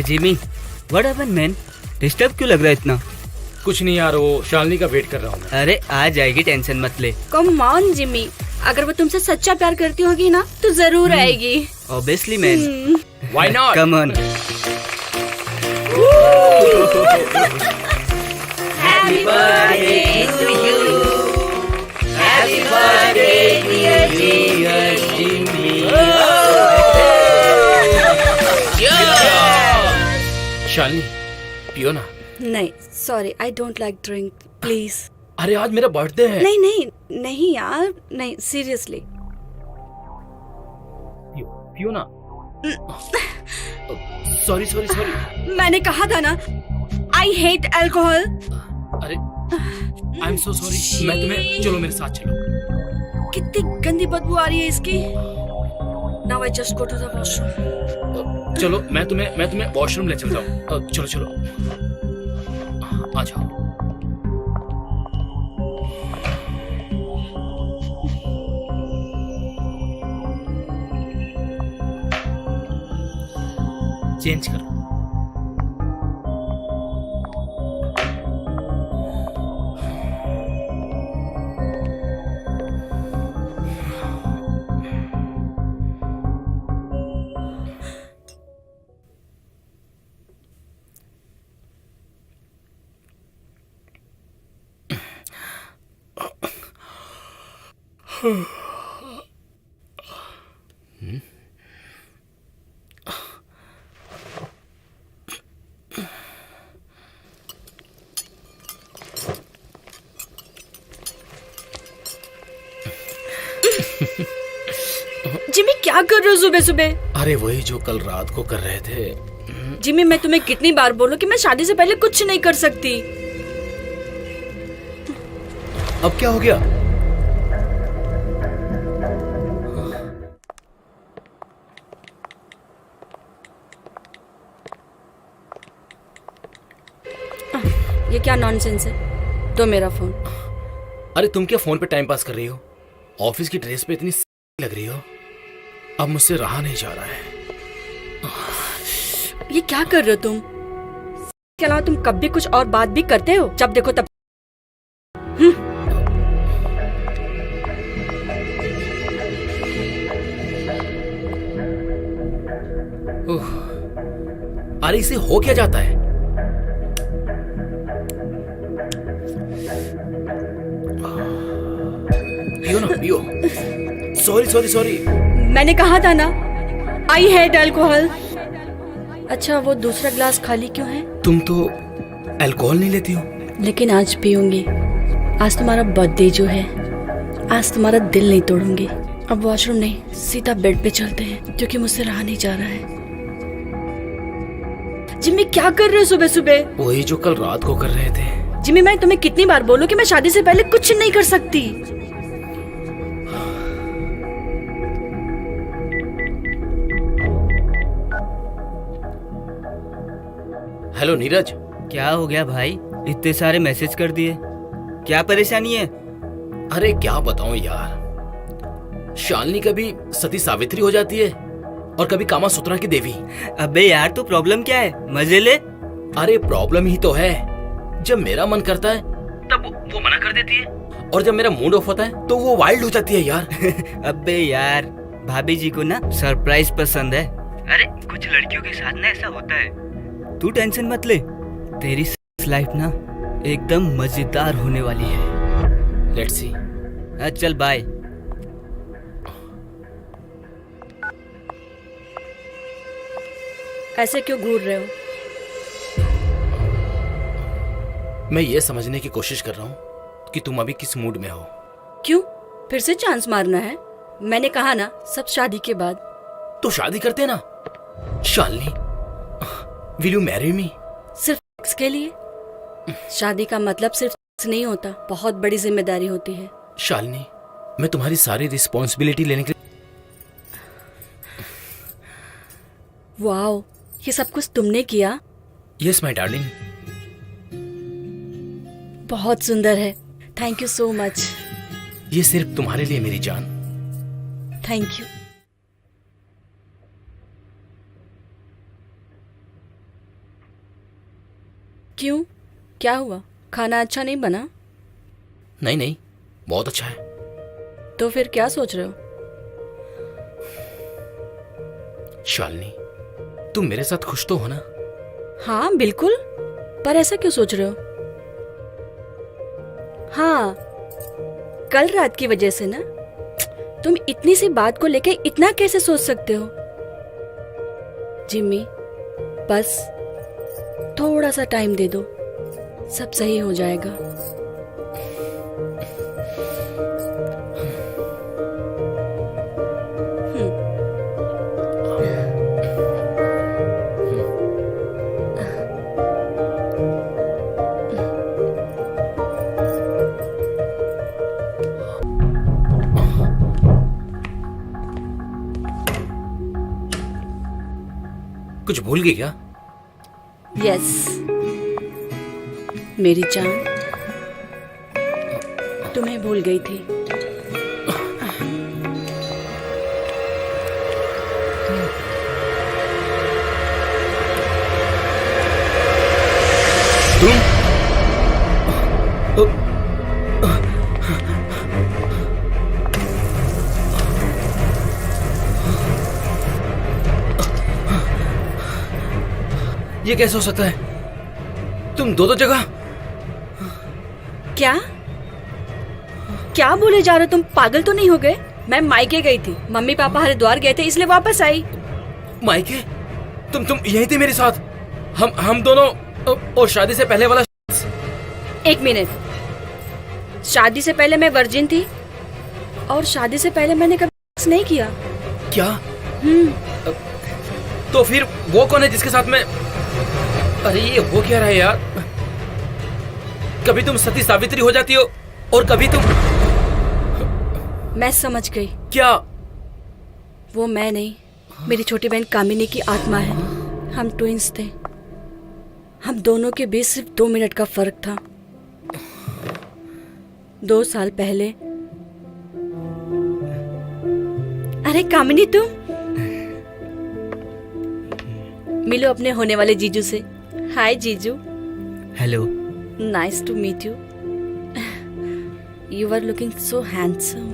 Jimmy, what happened man? Disturb क्यों लग रहा है इतना? कुछ नहीं यार, वो शालिनी का वेट कर रहा हूँ मैं। अरे आ जाएगी, टेंशन मत ले। कम ऑन जिमी, अगर वो तुमसे सच्चा प्यार करती होगी ना तो जरूर आएगी। Obviously man. Why not? Come on. Happy birthday to you, happy birthday dear Jimmy. Shalini पियो ना। नहीं sorry, I don't like drink, please. अरे आज मेरा बर्थडे है। नहीं नहीं नहीं यार, नहीं सीरियसली। पियो ना। Sorry sorry sorry. मैंने कहा था ना, आई हेट अल्कोहल। अरे आई एम सो सॉरी। मैं तुम्हें, चलो मेरे साथ चलो। कितनी गंदी बदबू आ रही है इसकी। Now I just go to the washroom. चलो मैं तुम्हें वॉशरूम ले चलता हूँ। चलो चलो आ जाओ। चेंज करो। जिमी क्या कर रहे हो सुबह सुबह? अरे वही जो कल रात को कर रहे थे। जिमी मैं तुम्हें कितनी बार बोलूं कि मैं शादी से पहले कुछ नहीं कर सकती। अब क्या हो गया? ये क्या नॉनसेंस है? दो मेरा फोन। अरे तुम क्या फोन पे टाइम पास कर रही हो? ऑफिस की ड्रेस पे इतनी लग रही हो। अब मुझसे रहा नहीं जा रहा है। ये क्या कर रहे हो तुम? इसके अलावा तुम कभी कुछ और बात भी करते हो? जब देखो तब। अरे इसे हो क्या जाता है? पियो ना पियो। Sorry sorry sorry. मैंने कहा था ना, आई हेट अल्कोहल। अच्छा वो दूसरा ग्लास खाली क्यों है? तुम तो अल्कोहल नहीं लेती हो। लेकिन आज पीऊंगी। आज तुम्हारा बर्थडे जो है, आज तुम्हारा दिल नहीं तोड़ूंगी। अब वॉशरूम नहीं, सीधा बेड पे चलते हैं क्योंकि मुझसे रहा नहीं जा रहा है। जिम्मी क्या कर रहे हो सुबह सुबह? वही जो कल रात को कर रहे थे। जिम्मी मैं तुम्हें कितनी बार बोलूं कि मैं शादी से पहले कुछ नहीं कर सकती। हेलो नीरज। क्या हो गया भाई? इतने सारे मैसेज कर दिए, क्या परेशानी है? अरे क्या बताऊं यार, शालिनी कभी सती सावित्री हो जाती है और कभी कामा सुतरा की देवी। अबे यार तो प्रॉब्लम क्या है? मजे ले। अरे प्रॉब्लम ही तो है, जब मेरा मन करता है तब वो मना कर देती है, और जब मेरा मूड ऑफ होता है तो वो वाइल्ड हो जाती है यार। अबे यार भाभी जी को ना सरप्राइज पसंद है। अरे कुछ लड़कियों के साथ ना ऐसा होता है। तू टेंशन मत ले, तेरी लाइफ ना एकदम मजेदार होने वाली है। Let's see. चल बाय। ऐसे क्यों घूर रहे हो? मैं ये समझने की कोशिश कर रहा हूँ कि तुम अभी किस मूड में हो। क्यों फिर से चांस मारना है? मैंने कहा ना, सब शादी के बाद। तो शादी करते ना Shalini. Will you marry me? सिर्फ सेक्स के लिए? शादी का मतलब सिर्फ सेक्स नहीं होता, बहुत बड़ी जिम्मेदारी होती है। शालिनी मैं तुम्हारी सारी रिस्पॉन्सिबिलिटी लेने के लिए। वाओ, ये सब कुछ तुमने किया? Yes my darling. बहुत सुंदर है, थैंक यू सो मच। ये सिर्फ तुम्हारे लिए मेरी जान। Thank you. क्यों, क्या हुआ? खाना अच्छा नहीं बना? नहीं नहीं, बहुत अच्छा है। तो फिर क्या सोच रहे हो? शालिनी, तुम मेरे साथ खुश तो हो ना? हाँ बिल्कुल, पर ऐसा क्यों सोच रहे हो? हाँ, कल रात की वजह से ना? तुम इतनी सी बात को लेके इतना कैसे सोच सकते हो? जिम्मी, बस थोड़ा सा टाइम दे दो, सब सही हो जाएगा। कुछ भूल गई क्या? यस मेरी जान, तुम्हें भूल गई थी। ये कैसे हो सकता है? तुम दो जगह। क्या क्या बोले जा रहे हो? तुम पागल तो नहीं हो गए? मैं मायके गई थी, मम्मी पापा हरिद्वार गए थे, इसलिए वापस आई। मायके? तुम यही थे मेरे साथ? हम दोनों और शादी से पहले वाला। एक मिनट, शादी से पहले मैं वर्जिन थी और शादी से पहले मैंने कभी सेक्स नहीं किया। क्या? तो फिर वो कौन है जिसके साथ मैं? अरे ये हो क्या रहा है यार? कभी तुम सती सावित्री हो जाती हो और कभी तुम। मैं समझ गई। क्या? वो मैं नहीं, मेरी छोटी बहन कामिनी की आत्मा है। हम ट्विंस थे, हम दोनों के बीच सिर्फ 2 मिनट का फर्क था। 2 साल पहले। अरे कामिनी, तुम मिलो अपने होने वाले जीजू से। हाय जीजू। Hello. Nice to meet you. You are looking so handsome.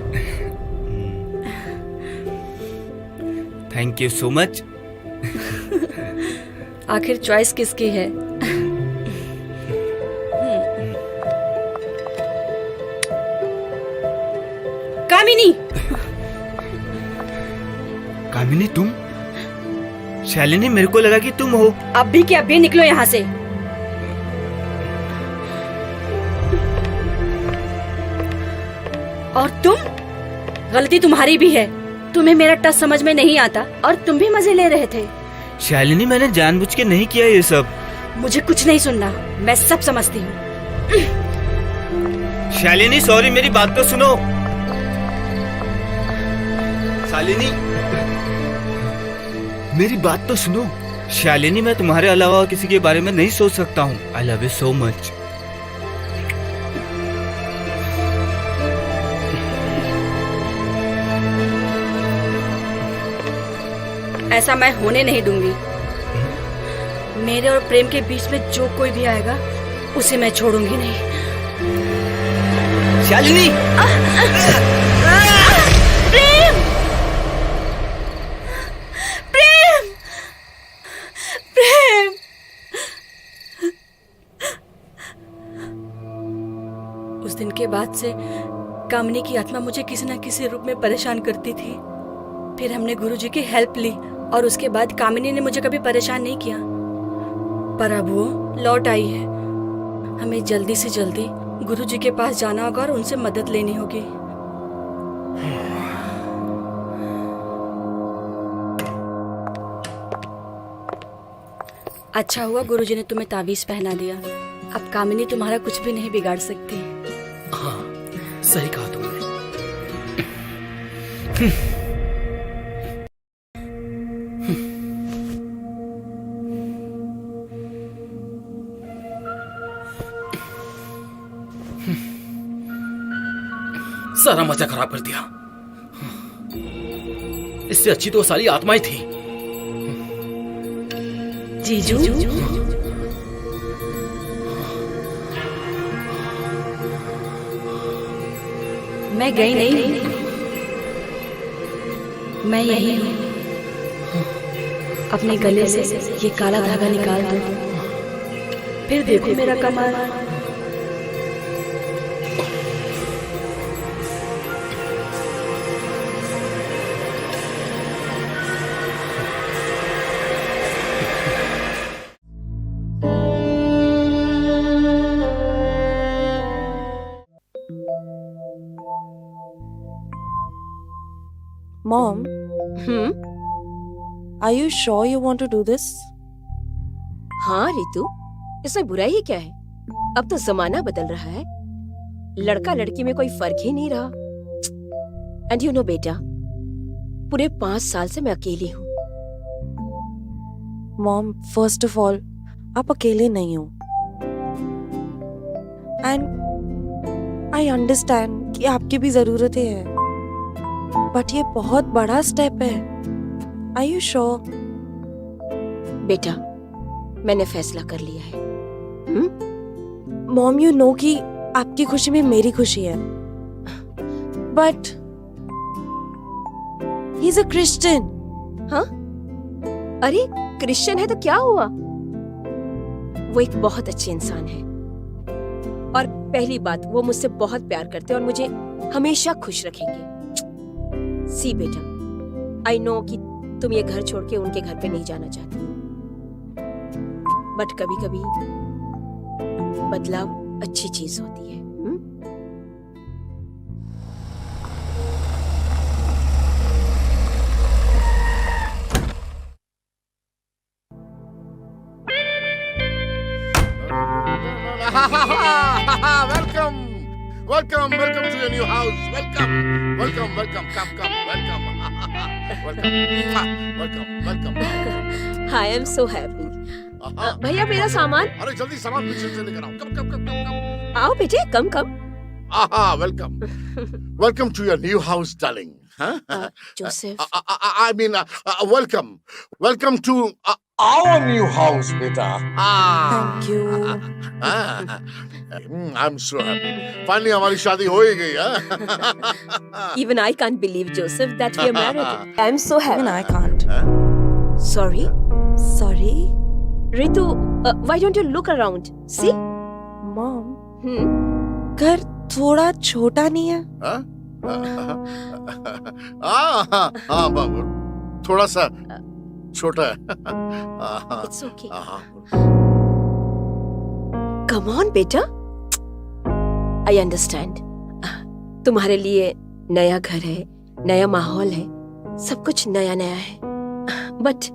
Thank you so much. आखिर चॉइस किसकी है? कामिनी। कामिनी, तुम? शालिनी, मेरे को लगा कि तुम हो। अब भी क्या, अभी निकलो यहाँ से। और तुम? गलती तुम्हारी भी है, तुम्हें मेरा टच समझ में नहीं आता और तुम भी मजे ले रहे थे। शालिनी, मैंने जानबूझ के नहीं किया ये सब। मुझे कुछ नहीं सुनना, मैं सब समझती हूँ। शालिनी सॉरी, मेरी बात तो सुनो। शालिनी, मेरी बात तो सुनो। शालिनी, मैं तुम्हारे अलावा किसी के बारे में नहीं सोच सकता हूँ। I love you so much. ऐसा मैं होने नहीं दूंगी। मेरे और प्रेम के बीच में जो कोई भी आएगा उसे मैं छोड़ूंगी नहीं। शालिनी! प्रेम! प्रेम! प्रेम! उस दिन के बाद से कामिनी की आत्मा मुझे किसी न किसी रूप में परेशान करती थी। फिर हमने गुरुजी की हेल्प ली और उसके बाद कामिनी ने मुझे कभी परेशान नहीं किया। पर अब वो लौट आई है। हमें जल्दी से जल्दी गुरुजी के पास जाना होगा और उनसे मदद लेनी होगी। अच्छा हुआ गुरुजी ने तुम्हें ताबीज पहना दिया। अब कामिनी तुम्हारा कुछ भी नहीं बिगाड़ सकती। हाँ, सही कहा तुमने। सारा मजा खराब कर दिया। इससे अच्छी तो सारी आत्माएं थी। जीजू, मैं गई नहीं, मैं यही हूँ। अपने गले से ये काला धागा निकाल दो, फिर देखो मेरा कमाल। Mom, are you sure you want to do this? हाँ रितु, इसमें बुराई ही क्या है? अब तो जमाना बदल रहा है, लड़का लड़की में कोई फर्क ही नहीं रहा। एंड यू नो बेटा, पूरे 5 साल से मैं अकेली हूँ। Mom, first of all, आप अकेले नहीं हो। And I understand कि आपकी भी जरूरतें हैं, बट ये बहुत बड़ा स्टेप है। Are you sure? बेटा, मैंने फैसला कर लिया है। मॉम, यू नो कि आपकी खुशी में मेरी खुशी है, but he is a Christian. हाँ? अरे क्रिश्चियन है तो क्या हुआ? वो एक बहुत अच्छे इंसान है, और पहली बात, वो मुझसे बहुत प्यार करते हैं और मुझे हमेशा खुश रखेंगे। सी बेटा, आई नो कि तुम ये घर छोड़ के उनके घर पे नहीं जाना चाहती हो, बट कभी कभी बदलाव अच्छी चीज होती है। Welcome to your new house. Welcome. Come. Welcome. I am so happy. भैया मेरा सामान। अरे जल्दी सामान पीछे से लेकर आओ। कम। आओ बेटे, कम। Welcome to your new house, darling. Huh? Joseph, I mean, welcome to our new house, beta. Thank you. I'm so happy. Finally, हमारी शादी हो ही गई, हाँ? even I can't believe, Joseph, that we are married. I'm so Even happy. I can't. Sorry, Sorry, Ritu. Why don't you look around? See? Mom. घर थोड़ा छोटा नहीं है? हाँ बाबू, थोड़ा सा छोटा है। It's okay. Come on, बेटा. I understand. तुम्हारे लिए नया घर है, नया माहौल है, सब कुछ नया है। बट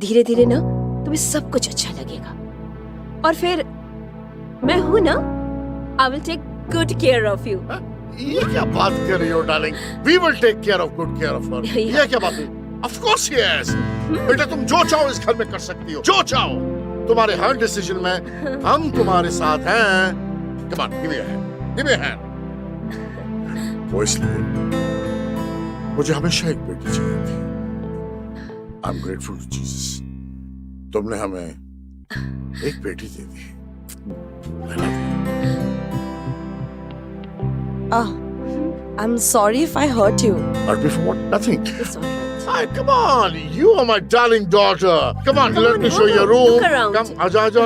धीरे धीरे ना तुम्हें सब कुछ अच्छा लगेगा, और फिर मैं हूं ना, I will take good care of you. ये क्या बात कर रही हो darling? We will take care of her. ये क्या बात है? Of course yes. बेटा तुम जो चाहो इस घर में कर सकती हो, जो चाहो। तुम्हारे हर डिसीजन में हम तुम्हारे साथ हैं। Come on, give me a hand. वो इसलिए मुझे हमेशा एक बेटी चाहिए थी। I'm grateful to Jesus. तुमने हमें एक बेटी दे दी। I love you. I'm sorry if I hurt you. Hurt me for what? Nothing. It's all right. Hi, come on. You are my darling daughter. Come on, Come let on, me show you your room. look around. Come, आजा. It's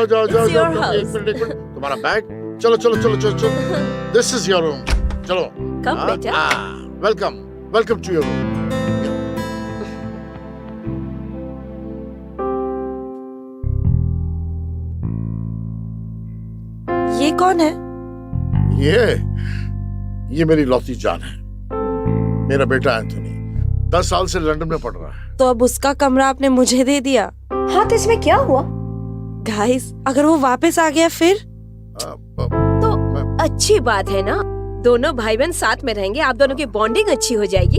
your house. एक minute. तुम्हारा bag. चलो. This is your room. चलो. Come, बेटा. Welcome to your room. ये कौन है? ये मेरी लौती जान है। मेरा बेटा एंथोनी 10 साल से लंदन में पढ़ रहा है। तो अब उसका कमरा आपने मुझे दे दिया। हाँ, तो इसमें क्या हुआ? गाइस, अगर वो वापस आ गया फिर? तो अच्छी बात है ना, दोनों भाई बहन साथ में रहेंगे, आप दोनों की बॉन्डिंग अच्छी हो जाएगी,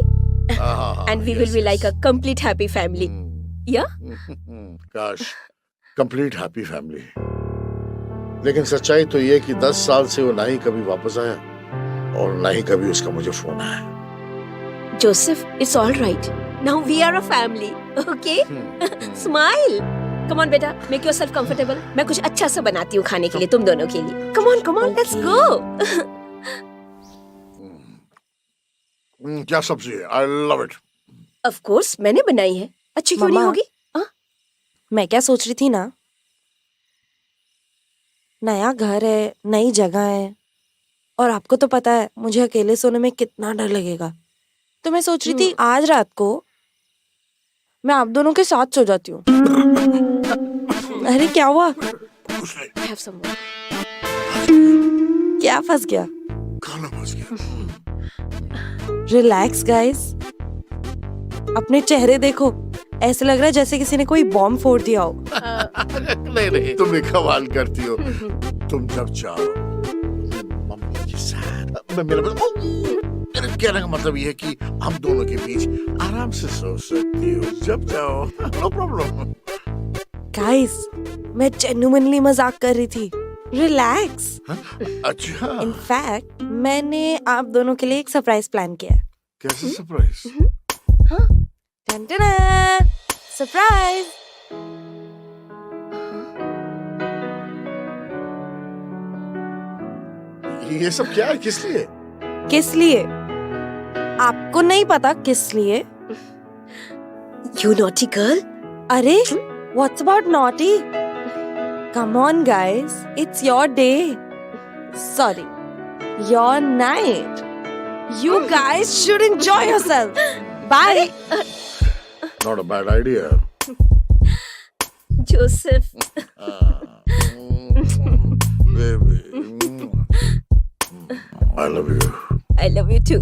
and we will be like a complete happy family. या काश कंप्लीट हैप्पी फैमिली। लेकिन सच्चाई तो ये कि 10 साल से वो ना ही कभी वापस आया और ना ही कभी उसका मुझे फोन आया। Joseph, it's all right, now we are a family, okay? Smile. Come on बेटा, मेक योरसेल्फ कंफर्टेबल। मैं कुछ अच्छा सा बनाती हूँ खाने के लिए तुम दोनों के लिए। Come on, let's go. क्या सब्जी है? I love it. Of course मैंने बनाई है, अच्छी क्यों नहीं मम्मा। होगी? हाँ? मैं क्या सोच रही थी ना, नया घर है, नई जगह है, और आपको तो पता है मुझे अकेले सोने में कितना डर लगेगा। तो मैं सोच रही थी आज रात को मैं आप दोनों के साथ सो जाती हूँ। अरे क्या हुआ? कुछ नहीं, Have some more. क्या फंस गया? खाना फंस गया। रिलैक्स गाइस, अपने चेहरे देखो, ऐसे लग रहा है जैसे किसी ने कोई बॉम्ब फोड़ दिया हो। नहीं, तुम भी कमाल करती हो। तुम जब चाहो मम्मी के साथ मेरे कहने का मतलब ये है कि हम दोनों के बीच आराम से सो सकती हो जब चाहो। No problem. गाइस, मैं जेन्युइनली मजाक कर रही थी। रिलैक्स। अच्छा, इनफैक्ट मैंने आप दोनों के लिए एक सरप्राइज प्लान किया है। कैसे सरप्राइज? Ton ton, surprise. ये सब क्या है? किस लिए? किस लिए? आपको नहीं पता किस लिए? You naughty girl. अरे, what's about naughty? Come on guys, it's your day. Sorry, your night. You guys should enjoy yourself. Bye. Not a bad idea. Joseph. Baby. I love you. I love you too.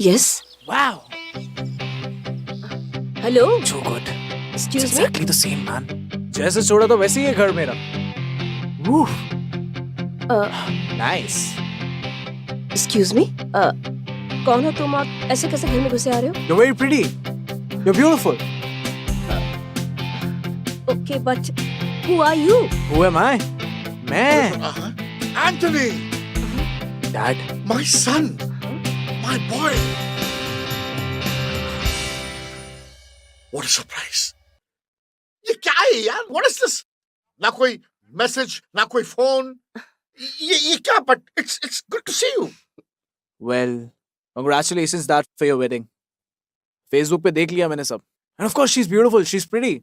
Yes. Wow, Hello. so good. Excuse me. Exactly the same, man. जैसे छोड़ा तो वैसे ही है घर मेरा. Woo. Nice. Excuse me. कौन हो तुम और ऐसे कैसे घर में घुसे आ रहे हो? You're very pretty. You're beautiful. Okay, but who are you? Who am I? मैं. Anthony, Dad. my son, my boy. What a surprise. ये क्या है यार? What is this? ना कोई मैसेज, ना कोई फोन। ये क्या? But it's good to see you. Well, congratulations, Dad, for your wedding. Facebook पे देख लिया मैंने सब. And of course, she's beautiful. She's pretty.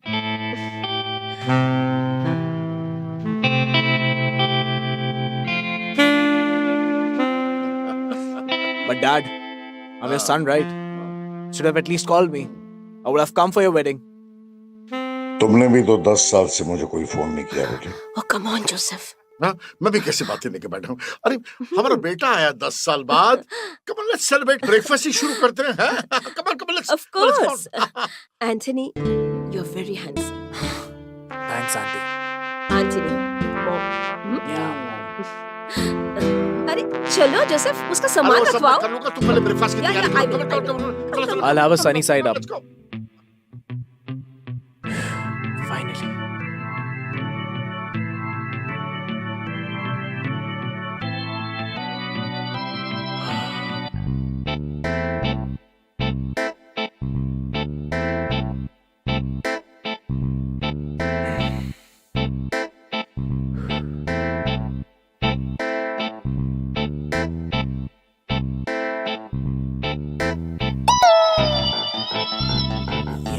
But Dad, I'm your son, right? Should have at least called me. I would have come for your wedding. तुमने भी तो 10 साल से मुझे कोई फोन नहीं किया बेटे। Oh, come on, Joseph. हाँ, मैं भी कैसे बातें लेके बैठा हूँ। अरे हमारा बेटा आया 10 साल बाद। Come on, let's celebrate. Breakfast ही शुरू करते हैं। हाँ? Come on, let's. Of course. Anthony, you're very handsome. Thanks, Auntie. Anthony, mom. Yeah. अरे चलो जोसेफ, उसका सामान रखवाओ. कर लूँगा, तुम पहले ब्रेकफास्ट की Yeah, तैयारी yeah, I करो। will, I will. चलो, I'll have a sunny side up. Let's go. Finally.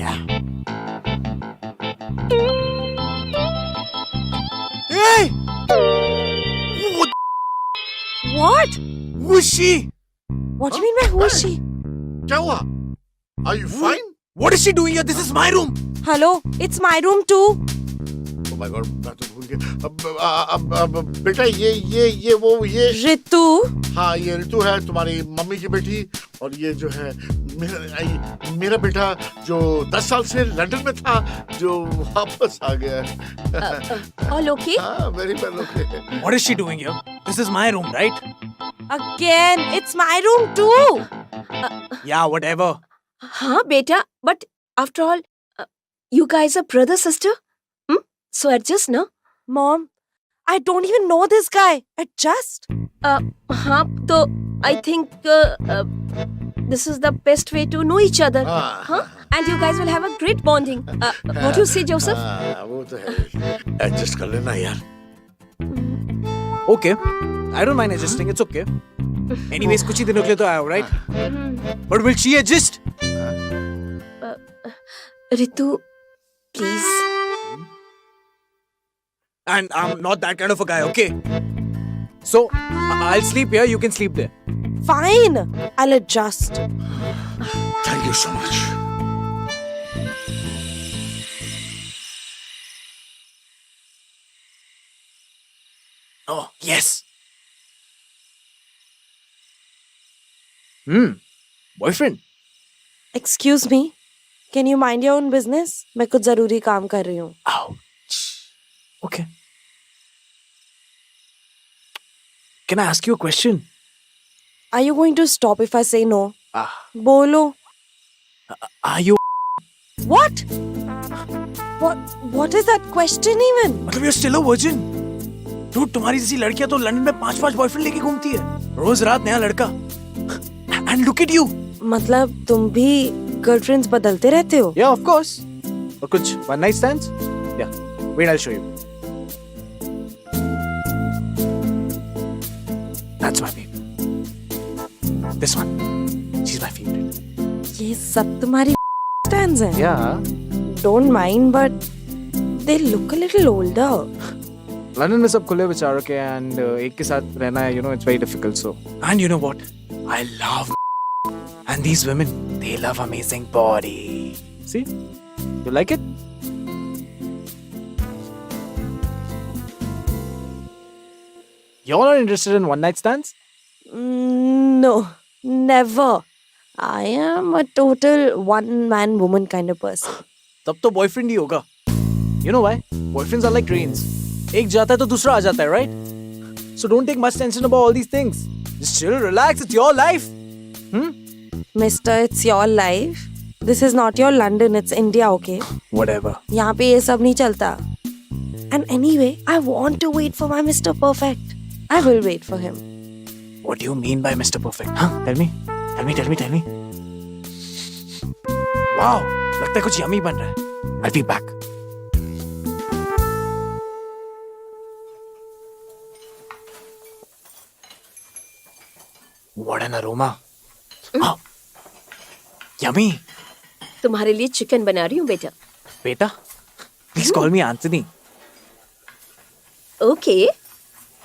Yeah. Hey! What? Who is she? What do you mean by who is she? क्या हुआ? Are you fine? What is she doing here? This is my room. Hello, it's my room too. Oh my God, मैं तो भूल गया। अब बेटा ये वो ये रितु, हाँ, ये ऋतु है, तुम्हारी मम्मी की बेटी। और ये जो है मेरा बेटा जो 10 साल से लंदन में था, जो वापस आ गया है। All okay? हाँ, very well okay. What is she doing here? This is my room, right? again, it's my room too. Yeah, whatever. हाँ बेटा, but after all you guys are brother sister, so adjust ना. Mom, I don't even know this guy. Adjust. हाँ तो I think this is the best way to know each other. हाँ, and you guys will have a great bonding. What you say Joseph? वो तो है, adjust कर लेना यार. Okay, I don't mind adjusting. It's okay. Anyways, कुछ ही दिनों के लिए तो आया हो, right? But will she adjust? Ritu please. And I'm not that kind of a guy, okay? So, I'll sleep here, you can sleep there. Fine. I'll adjust. Thank you so much. Oh, yes. Boyfriend? Excuse me. Can you mind your own business? मैं कुछ जरूरी काम कर रही हूँ. Ouch. Okay. Can I ask you a question? Are you going to stop if I say no? Ah, बोलो. are you What? What is that question even? मतलब you're still a virgin? Dude, तुम्हारी जैसी लड़कियां तो London में 5-5 boyfriend लेके घूमती है. रोज रात नया लड़का. And look at you. मतलब तुम भी गर्लफ्रेंड्स बदलते रहते हो? Yeah, of course. और कुछ one night stands? Yeah. Wait, I'll show you. That's my babe. This one. She's my favorite. ये सब तुम्हारी stands हैं? Yeah. Don't mind, but they look a little older. London में सब खुले विचारों के and एक के साथ रहना है, you know, it's very difficult. So, and you know what? I love and these women, they love amazing body. See? You like it? You're not interested in one night stands? No, never. I am a total one-man woman kind of person. तब तो boyfriend ही होगा. You know why? Boyfriends are like trains. एक जाता है तो दूसरा आ जाता है, right? So don't take much tension about all these things. Just chill, relax. It's your life. Mister, it's your life. This is not your London, it's India, okay? Whatever. यहाँ पे ये सब नहीं चलता. And anyway, I want to wait for my Mr. Perfect. I will wait for him. What do you mean by Mr. Perfect? Huh? Tell me. Tell me. Wow. लगता है कुछ yummy बन रहा है. I'll be back. What an aroma. Oh. Yummy. तुम्हारे लिए chicken बना रही हूँ बेटा. बेटा, please call me Anthony. Okay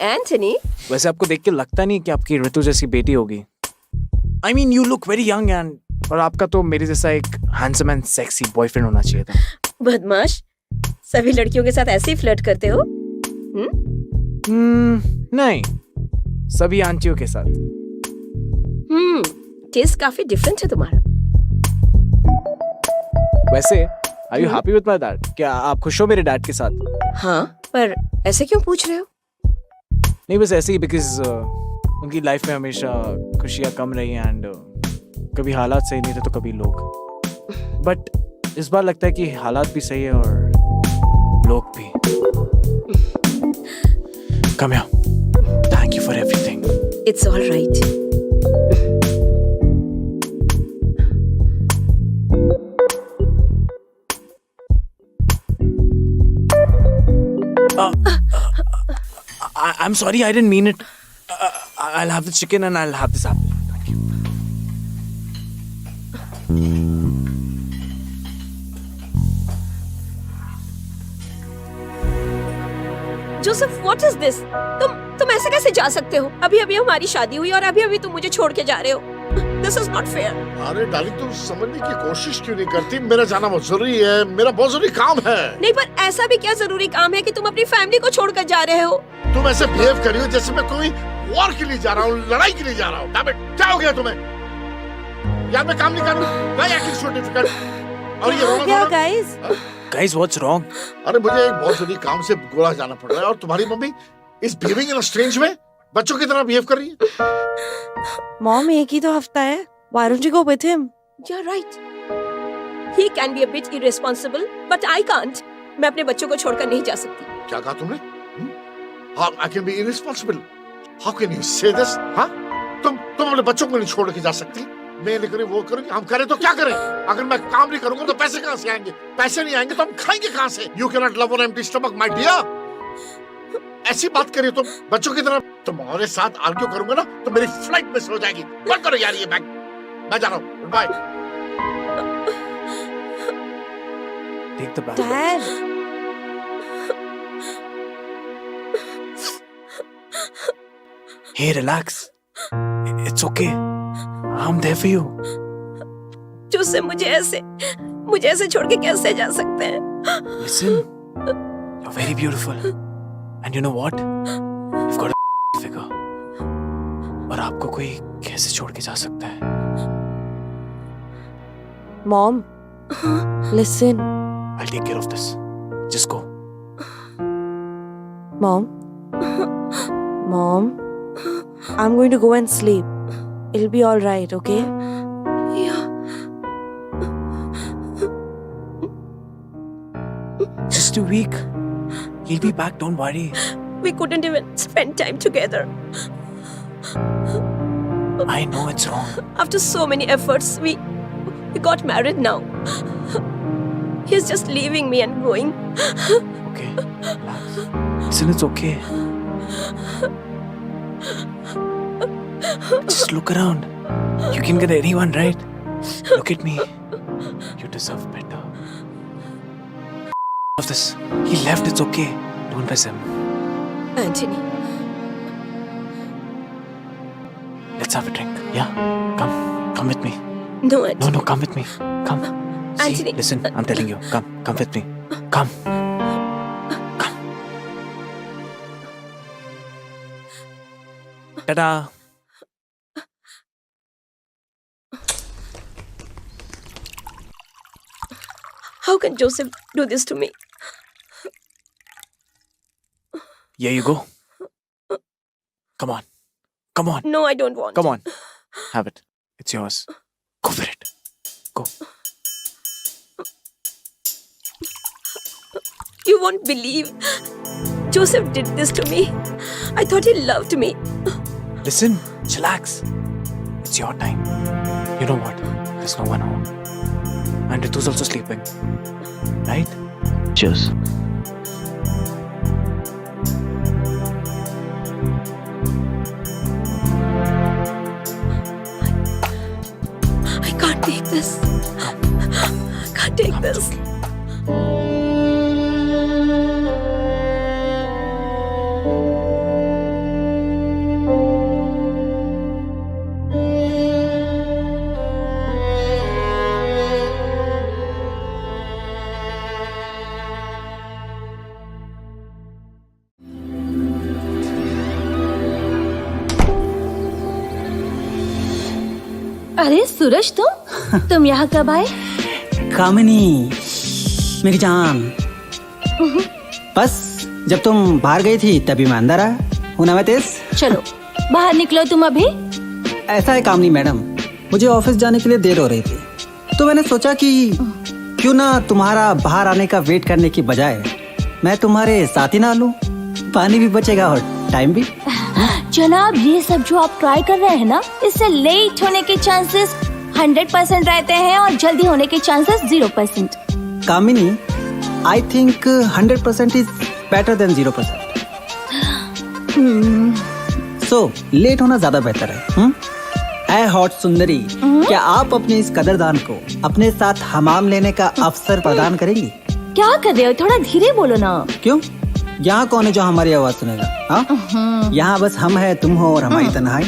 Anthony. वैसे आपको देख के लगता नहीं कि आपकी ऋतु जैसी बेटी होगी. I mean, you look very young and और आपका तो मेरे जैसा एक handsome and sexy boyfriend होना चाहिए था. बदमाश, सभी लड़कियों के साथ ऐसे ही फ्लर्ट करते हो? नहीं, सभी आंटियों के साथ. टेस्ट काफी डिफरेंट है तुम्हारा. वैसे, are you happy with my dad? क्या आप खुश हो मेरे डैड के साथ? हाँ, पर ऐसे क्यों पूछ रहे हो? नहीं, बस ऐसे ही because उनकी लाइफ में हमेशा खुशियाँ कम रही हैं and कभी हालात सही नहीं थे तो कभी लोग. बट इस बार लगता है कि हालात भी सही है और लोग भी. Come here. Thank you for everything. It's all right. I'm sorry, I didn't mean it. I'll have the chicken and I'll have this apple. Thank you. Joseph, what is this? तुम ऐसे कैसे जा सकते हो? अभी अभी हमारी शादी हुई और अभी अभी तुम मुझे छोड़ के जा रहे हो. This is not fair. अरे डार्लिंग, तुम समझने की कोशिश क्यों नहीं करती? मेरा जाना बहुत जरूरी है, मेरा बहुत जरूरी काम है. नहीं, पर ऐसा भी क्या जरूरी काम है कि तुम अपनी फैमिली को छोड़कर जा रहे हो? तुम ऐसे बिहेव कर रही हो जैसे मैं कोई वॉर के लिए जा रहा हूँ, लड़ाई के लिए जा रहा हूँ. Damn it, क्या हो गया तुम्हें? यार मैं काम नहीं कर रहा. Why acting so difficult? और ये रोना क्या धोना? guys? Guys, what's wrong? अरे मुझे एक बहुत जरूरी काम से गोवा जाना पड़ रहा है और तुम्हारी मम्मी इस बिहेविंग इन अ स्ट्रेंज वे बच्चों की तरह बिहेव कर रही है. Mom, एक ही तो हफ्ता है. Why don't you go with him? You're right. He can be a bit irresponsible, but I can't. मैं अपने बच्चों को छोड़कर नहीं जा सकती. क्या कहा तुमने? How I can be irresponsible? How can you say this? हाँ? तुम अपने बच्चों को नहीं छोड़ के जा सकती? मैं नहीं करी वो करूँगी, हम करें तो क्या करें? अगर मैं काम नहीं करूँगा तो पैसे कहाँ से आएंगे? पैसे नहीं आएंगे तो हम खाएंगे कहाँ से? You cannot love on empty stomach, my dear. ऐसी बात करिए तुम बच्चों की तरह. तुम्हारे साथ आर्ग्यू करूंगा ना तो मेरी फ्लाइट मिस हो जाएगी. बंद करो यार ये बैग. मैं जा रहा हूँ. Goodbye. Take the bag. Dad. Hey, relax. It's okay. I'm there for you. Joseph मुझे ऐसे छोड़ के कैसे जा सकते हैं? Listen, you're very beautiful. And you know what? You've got a figure. और आपको कोई कैसे छोड़ के जा सकता है? Mom, listen. I'll take care of this. Just go. Mom, I'm going to go and sleep. It'll be all right, okay? Yeah. Just a week. He'll be back, don't worry. We couldn't even spend time together. I know it's wrong. After so many efforts, we got married now. He's just leaving me and going. Okay, relax. Listen, it's okay. Just look around. You can get anyone, right? Look at me. You deserve better. Of this. He left, it's okay. Don't press him. Anthony, Let's have a drink. Yeah? Come with me. no, Anthony. No, come with me. Come. See, Anthony. listen, I'm telling you. Come with me. Come. Ta-da! How can Joseph do this to me? Here you go. Come on. No, I don't want. Come on. Have it. It's yours. Go for it. Go. You won't believe. Joseph did this to me. I thought he loved me. Listen, chillax. It's your time. You know what? There's no one home. And Ritu's also sleeping. Right? Cheers. I can't take this. Can't take Come, it's this. okay. अरे सूरज तुम यहाँ कब आए? कामिनी मेरी जान, बस जब तुम बाहर गई थी तभी मैं अंदर आया हूं ना मैं तेज। चलो बाहर निकलो तुम अभी। ऐसा है कामिनी मैडम, मुझे ऑफिस जाने के लिए देर हो रही थी तो मैंने सोचा कि क्यों ना तुम्हारा बाहर आने का वेट करने की बजाय मैं तुम्हारे साथ ही ना लूं, पानी भी बचेगा और टाइम भी। जनाब ये सब जो आप ट्राई कर रहे हैं ना, इससे लेट होने के चांसेस 100% रहते हैं और जल्दी होने के chances 0%। Kamini I think 100% is better than 0%। So let होना ज्यादा बेहतर है। ऐ हॉट सुंदरी, क्या आप अपने इस कदरदान को अपने साथ हमाम लेने का अवसर प्रदान करेंगी? क्या कर रहे हो, थोड़ा धीरे बोलो ना। क्यों, यहाँ कौन है जो हमारी आवाज सुनेगा? हाँ, यहाँ बस हम है, तुम हो और हमारी तन्हाई।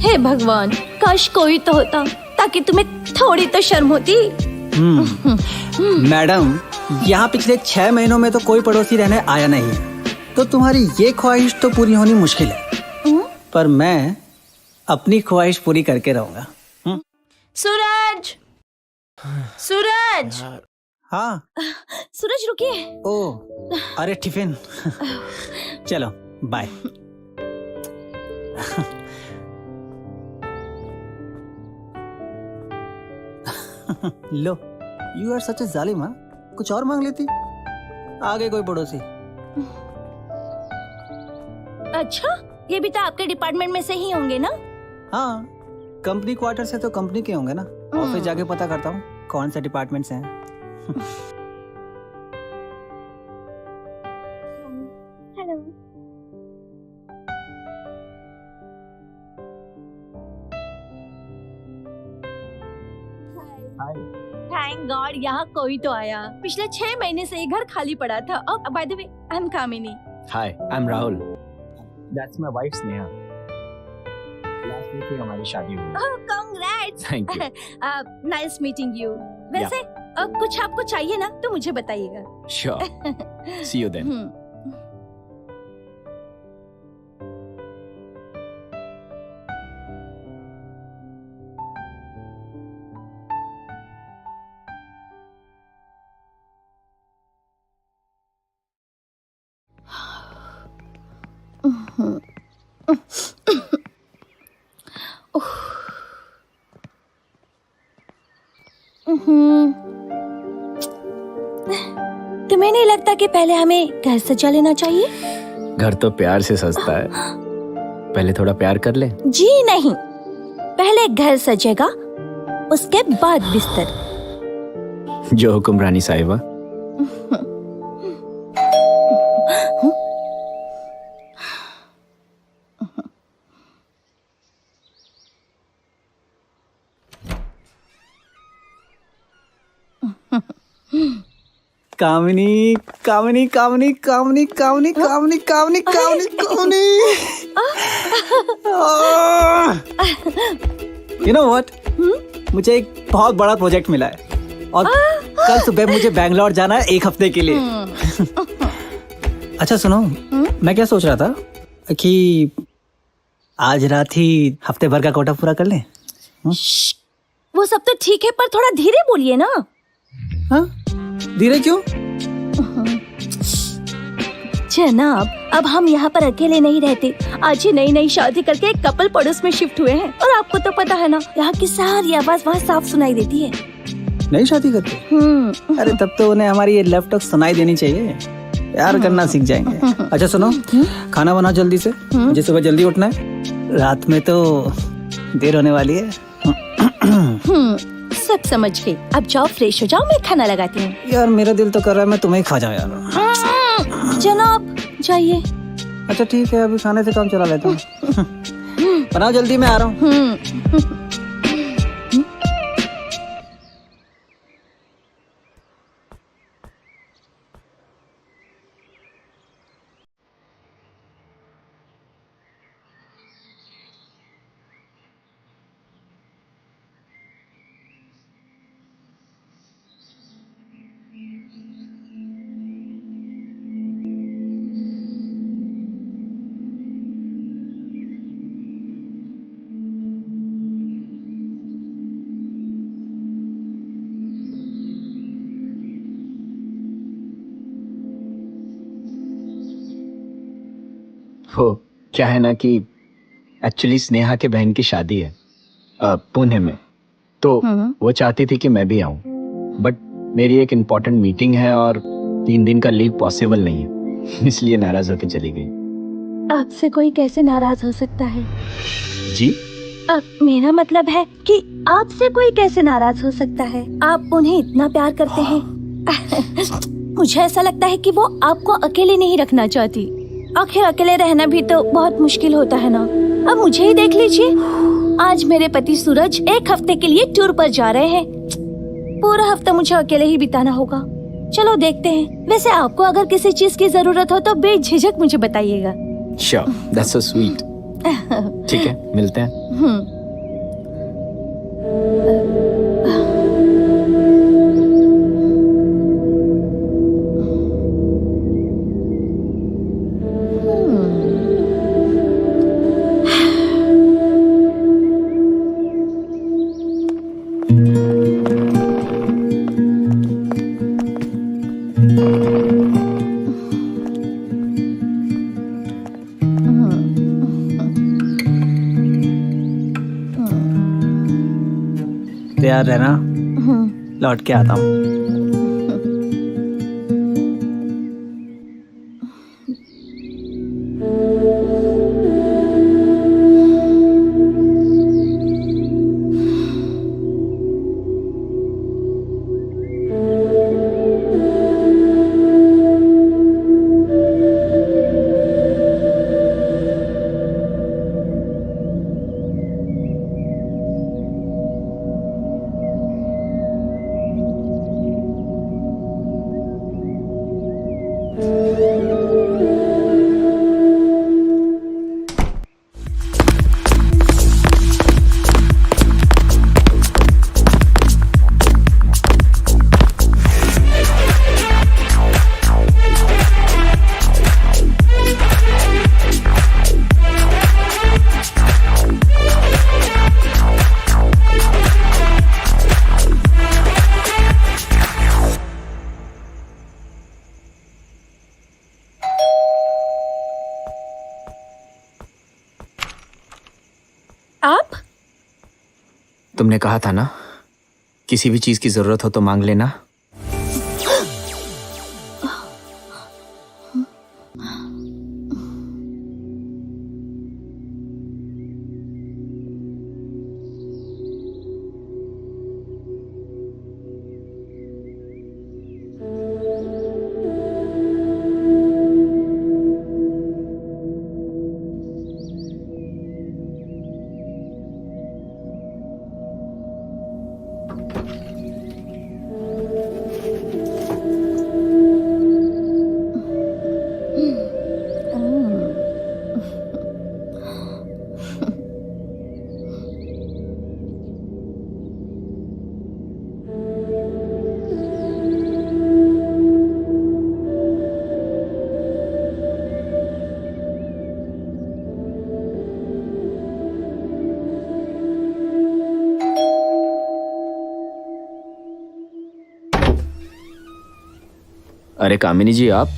हे भगवान, काश कोई तो होता ताकि तुम्हें थोड़ी तो शर्म होती। मैडम यहाँ पिछले 6 महीनों में तो कोई पड़ोसी रहने आया नहीं है, तो तुम्हारी ये ख्वाहिश तो पूरी होनी मुश्किल है, पर मैं अपनी ख्वाहिश पूरी करके रहूंगा। सूरज, सूरज, हाँ सूरज रुकिए। ओ अरे टिफिन चलो बाय। लो, यू आर सच ए जालिम। हाँ, कुछ और मांग लेती। आगे कोई पड़ोसी। अच्छा, ये भी तो आपके डिपार्टमेंट में से ही होंगे ना? हाँ, कंपनी क्वार्टर से तो कंपनी के होंगे ना। ऑफिस जाके पता करता हूँ कौन से डिपार्टमेंट से हैं। हेलो। थैंक गॉड यहाँ कोई तो आया। पिछले 6 महीने से ये घर खाली पड़ा था। अब by the way, I am Kamini. Hi, I'm Rahul. That's my wife Sneha. Last week ही हमारी शादी हुई। Oh, congrats. Thank you. Nice meeting you. वैसे कुछ आपको चाहिए ना तो मुझे बताइएगा। Sure. See you then. तुम्हें नहीं लगता कि पहले हमें घर सजा लेना चाहिए? घर तो प्यार से सजता है। पहले थोड़ा प्यार कर ले। जी नहीं, पहले घर सजेगा, उसके बाद बिस्तर। जो हुक्म रानी साहिबा। कामिनी, कामिनी, कामिनी, कामिनी, कामिनी, कामिनी, कामिनी, कामिनी, कामिनी। You know what? मुझे एक बहुत बड़ा प्रोजेक्ट मिला है और कल सुबह मुझे बैंगलोर जाना है 1 हफ्ते के लिए। अच्छा सुनो, मैं क्या सोच रहा था कि आज रात ही हफ्ते भर का कोटा पूरा कर लें। वो सब तो ठीक है, पर थोड़ा धीरे बोलिए ना। हाँ, धीरे क्यों? जनाब, अब हम यहाँ पर अकेले नहीं रहते। आज ही नई शादी करके एक कपल पड़ोस में शिफ्ट हुए हैं और आपको तो पता है ना, यहाँ की सारी आवाज वहाँ साफ सुनाई देती है। नई शादी करते? अरे तब तो उन्हें हमारी ये लेफ्ट टॉक सुनाई देनी चाहिए। प्यार करना सीख जाएंगे। अच्छा सुनो, खाना बनाओ जल्दी से, मुझे सुबह जल्दी उठना है। रात में तो देर होने वाली है। सब समझ गई। अब जाओ, फ्रेश हो जाओ, मैं खाना लगाती हूँ। यार मेरा दिल तो कर रहा है मैं तुम्हें खा जाऊँ यार। जनाब जाइए। अच्छा ठीक है, अभी खाने से काम चला लेता हूँ। बनाओ जल्दी, मैं आ रहा हूँ। वो क्या है ना कि एक्चुअली स्नेहा के बहन की शादी है पुणे में, तो वो चाहती थी कि मैं भी आऊं, बट मेरी एक इम्पोर्टेंट मीटिंग है और 3 दिन का लीव पॉसिबल नहीं है, इसलिए नाराज होकर चली गई। आपसे कोई कैसे नाराज हो सकता है? जी? मेरा मतलब है कि आपसे कोई कैसे नाराज हो सकता है? आप उन्हें इतना प्यार करते हैं। मुझे ऐसा लगता है कि वो आपको अकेले नहीं रखना चाहती। आखिर अकेले रहना भी तो बहुत मुश्किल होता है ना। अब मुझे ही देख लीजिए, आज मेरे पति सूरज 1 हफ्ते के लिए टूर पर जा रहे हैं। पूरा हफ्ता मुझे अकेले ही बिताना होगा। चलो देखते हैं। वैसे आपको अगर किसी चीज की जरूरत हो तो बेझिझक मुझे बताइएगा। Sure, that's so sweet. ठीक है, मिलते हैं। तैयार रहना, लौट के आता हूँ। आप? तुमने कहा था ना, किसी भी चीज की जरूरत हो तो मांग लेना। अरे कामिनी जी, आप?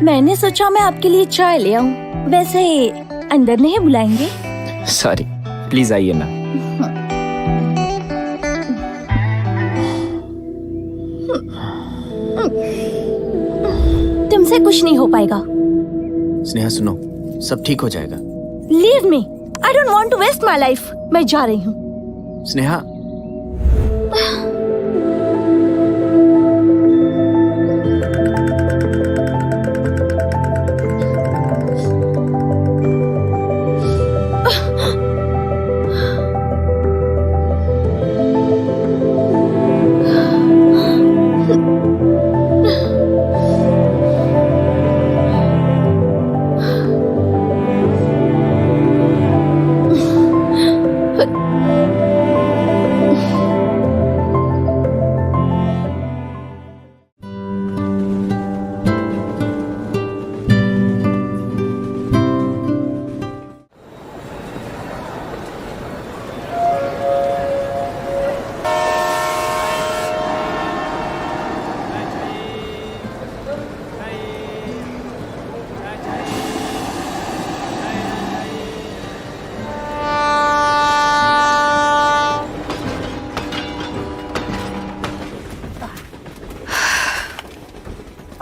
मैंने सोचा मैं आपके लिए चाय ले आऊं। वैसे अंदर नहीं बुलाएंगे? सॉरी, प्लीज आइए ना। तुमसे कुछ नहीं हो पाएगा। स्नेहा सुनो, सब ठीक हो जाएगा। Leave me, I don't want to waste my life. मैं जा रही हूँ। स्नेहा,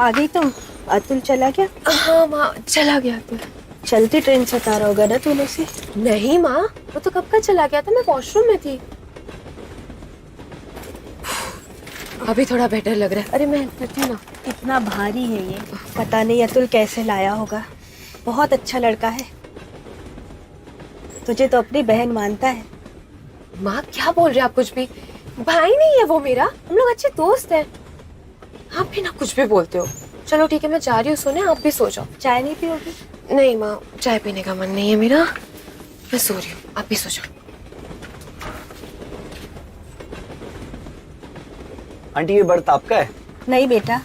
आ गई तुम? अतुल चला गया? हाँ माँ, चला गया तो। चलती ट्रेन से उतारा होगा ना तूने उसे? नहीं माँ, वो तो कब का चला गया था, मैं वॉशरूम में थी। अभी थोड़ा बेटर लग रहा है। अरे मैं हेल्प करती हूँ ना। इतना भारी है ये, पता नहीं अतुल कैसे लाया होगा। बहुत अच्छा लड़का है, तुझे तो अपनी बहन मानता है। माँ क्या बोल रहे हैं आप? कुछ भी भाई नहीं है वो मेरा, हम लोग अच्छे दोस्त हैं। आप भी ना कुछ भी बोलते हो। चलो ठीक है, मैं जा रही हूँ सोने, आप भी सो जाओ। चाय नहीं पियोगी? नहीं माँ, चाय पीने का मन नहीं है मेरा, मैं सो रही हूँ, आप भी सो जाओ। आंटी ये बर्थ आपका है? नहीं बेटा।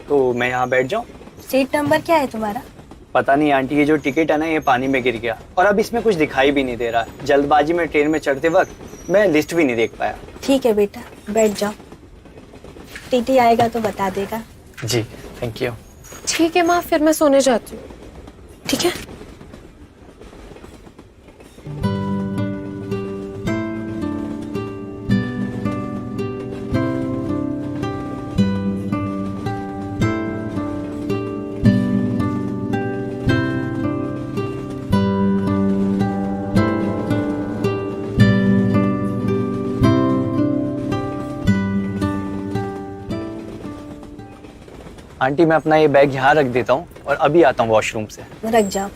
तो मैं यहाँ बैठ जाऊँ? सीट नंबर क्या है तुम्हारा? पता नहीं आंटी, ये जो टिकट है ना, ये पानी में गिर गया और अब इसमें कुछ दिखाई भी नहीं दे रहा। जल्दबाजी में ट्रेन में चढ़ते वक्त मैं लिस्ट भी नहीं देख पाया। ठीक है बेटा, बैठ जाओ, टीटी आएगा तो बता देगा। जी थैंक यू। ठीक है माँ, फिर मैं सोने जाती हूँ। ठीक है। आंटी मैं अपना ये बैग यहाँ रख देता हूँ और अभी आता हूँ वॉशरूम से। रख जाओ।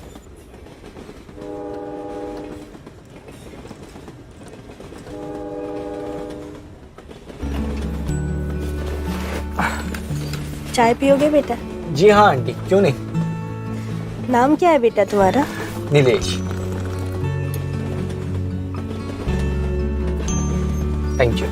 चाय पियोगे बेटा? जी हाँ आंटी, क्यों नहीं। नाम क्या है बेटा तुम्हारा? नीलेश। Thank you.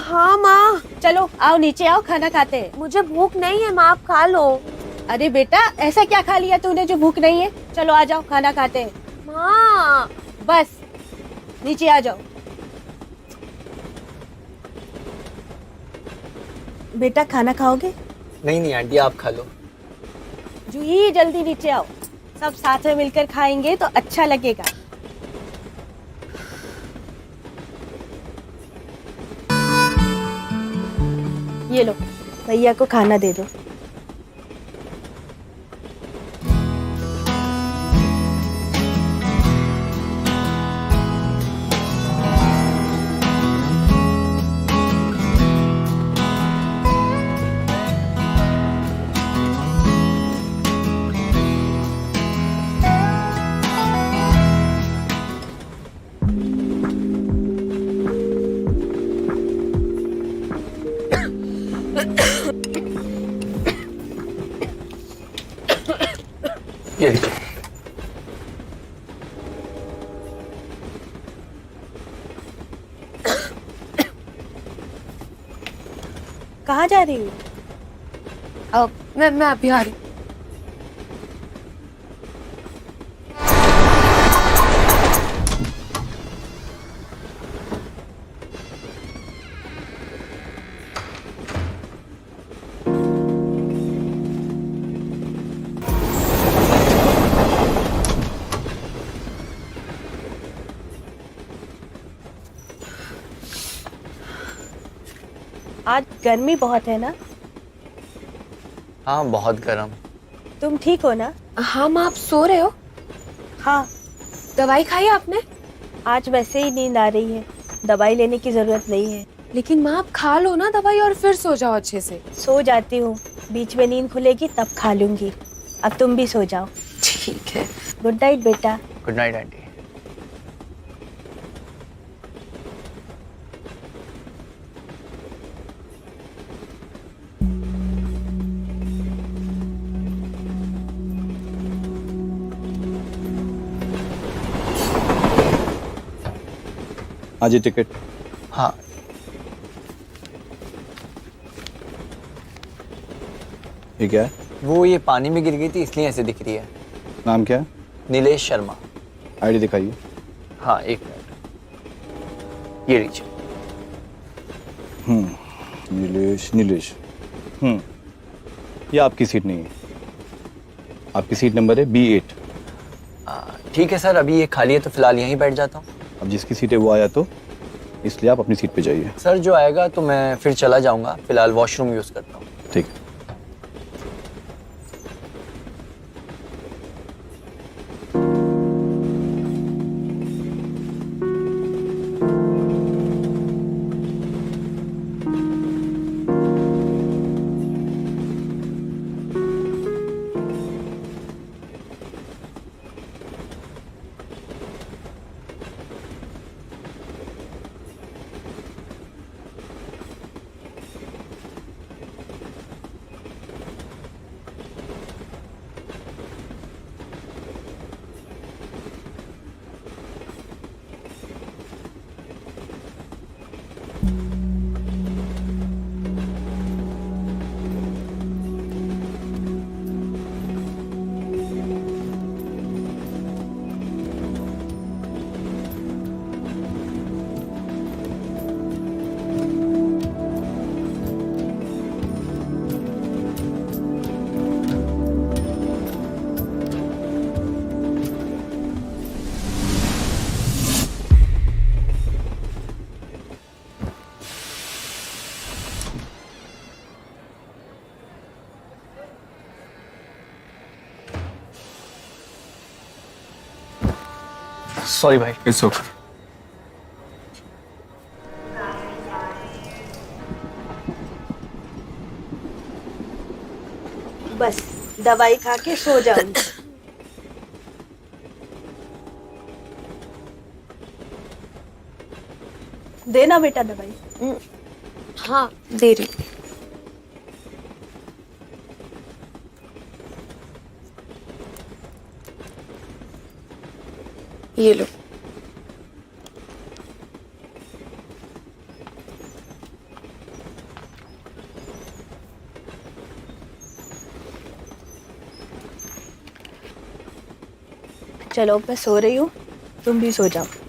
हाँ माँ, चलो आओ नीचे आओ, खाना खाते हैं। मुझे भूख नहीं है माँ, आप खा लो। अरे बेटा ऐसा क्या खा लिया तूने जो भूख नहीं है? चलो आ जाओ खाना खाते हैं। माँ बस नीचे आ जाओ। बेटा खाना खाओगे? नहीं नहीं आंटी, आप खा लो। जूही जल्दी नीचे आओ, सब साथ में मिलकर खाएंगे तो अच्छा लगेगा। ये लो भैया को खाना दे दो। ये लीजिए। कहाँ जा रही हो? मैं अभी आ रही। आज गर्मी बहुत है ना? हाँ बहुत गर्म। तुम ठीक हो ना? हाँ माँ, आप सो रहे हो? हाँ। दवाई खाई आपने? आज वैसे ही नींद आ रही है, दवाई लेने की जरूरत नहीं है। लेकिन माँ आप खा लो ना दवाई और फिर सो जाओ अच्छे से। सो जाती हूँ, बीच में नींद खुलेगी तब खा लूंगी। अब तुम भी सो जाओ। ठीक है। गुड नाइट बेटा। Good night aunty. आज टिकट। हाँ ये क्या है? वो ये पानी में गिर गई थी इसलिए ऐसे दिख रही है। नाम क्या है? नीलेश शर्मा। आईडी दिखाइए। हाँ एक मिनट, ये लीजिए। नीलेश। ये आपकी सीट नहीं है, आपकी सीट नंबर है B8। ठीक है सर, अभी ये खाली है तो फिलहाल यहीं बैठ जाता हूँ। अब जिसकी सीट है वो आया तो इसलिए आप अपनी सीट पे जाइए। सर जो आएगा तो मैं फिर चला जाऊंगा, फिलहाल वॉशरूम यूज करता हूँ। ठीक है। सॉरी भाई। It's okay. बस दवाई खा के सो जाऊंगी। देना बेटा दवाई। हाँ दे रही। ये लो। चलो मैं सो रही हूँ, तुम भी सो जाओ।